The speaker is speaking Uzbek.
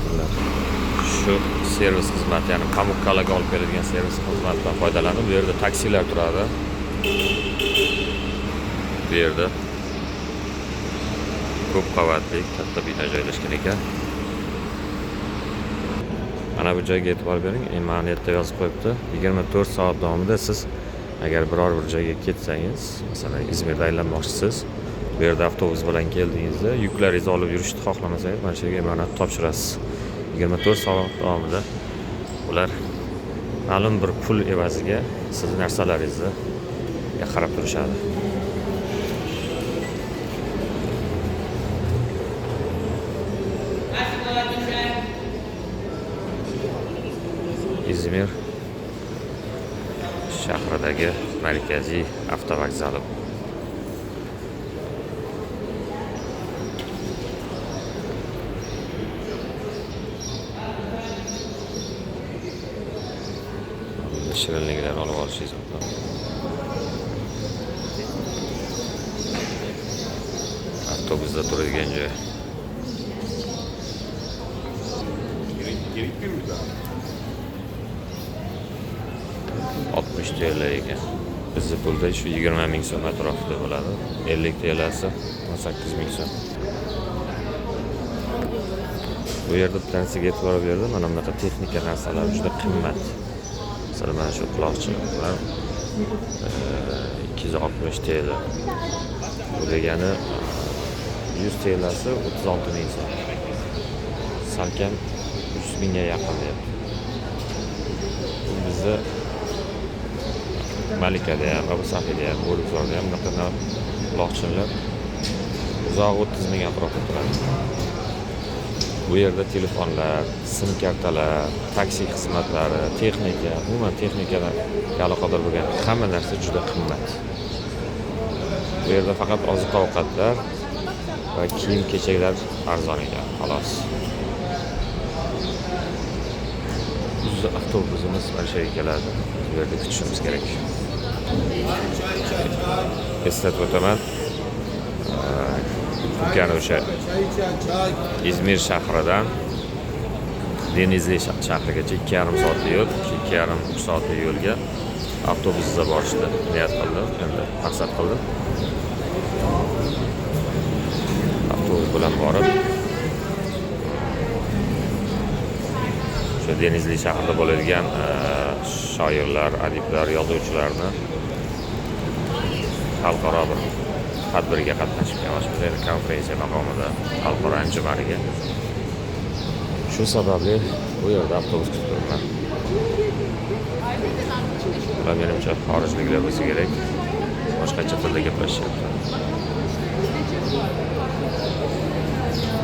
kelsinlar. Shu servis xizmati, ya'ni Pamukkalaga olib keladigan servis xizmatidan foydalanib, bu yerda taksilar turadi. Bu yerda ko'p qavatli katta bino joylashgan ekan. Mana bu joyga e'tibor bering. Mana yerda yozib qo'yibdi. 24 soat davomida siz agar biror bir joyga ketsangiz, masalan, Izmirda aylanmoqchisiz, bu yerda avtobus bilan keldingizda, yuklaringizni olib yurishni xohlamasangiz, mana shu yerga emanet topshirasiz. 24 soat davomida ular ma'lum bir pul evaziga siz narsalaringizni qarab turishadi. İzmir shahridagi markaziy avtovokzali. Shirinliklar olib olishingiz mumkin. Avtobusda turadigan joy. Gerekli mi daha? 60 TL ekan. Bizni pulda shu 20 ming so'm atrofida bo'ladi. 50 TL'si 18 ming so'm. Bu yerda bittasiga e'tibor berdim. Mana bunaqa texnika narsalar juda qimmat. Masalan, mana shu quloqchinlar 260 TL. Bu degani 100 TL'si 36 ming so'm. Salkam 100 mingga yaqin deyapti. Bizda Malikada ham, Abu Safida ham, Bo'rikzorda ham bunaqa quloqchinlar uzoq 30 ming atrofida turadi. Bu yerda telefonlar, sim kartalar, taksi xizmatlari, texnika, umuman texnikaga aloqador bo'lgan hamma narsa juda qimmat. Bu yerda faqat oziq-ovqatlar va kiyim-kechaklar arzon ekan, xolos. Bizning avtobusimiz mana shu yerga keladi. Bu yerda kutishimiz kerak. Eslatib o'taman. Turkiyaning o'sha İzmir shahridan Denizli shahrigacha 2,5 soatlik yo'l, 2,5 soatlik yo'lga avtobusda borishni niyat qildim, endi maqsad qildim. Avtobus bilan borib, o'sha Denizli shahrida bo'ladigan shoirlar, adiblar, yozuvchilarni xalqaro bir tadbirga qatnashgan, shunday konferensiya maqomida xalqaro anjumaniga. Shu sababli bu yerda avtobus kutib turibman. Ular menimcha xorijliklar bo'lsa kerak, boshqacha tilda gaplashyapti.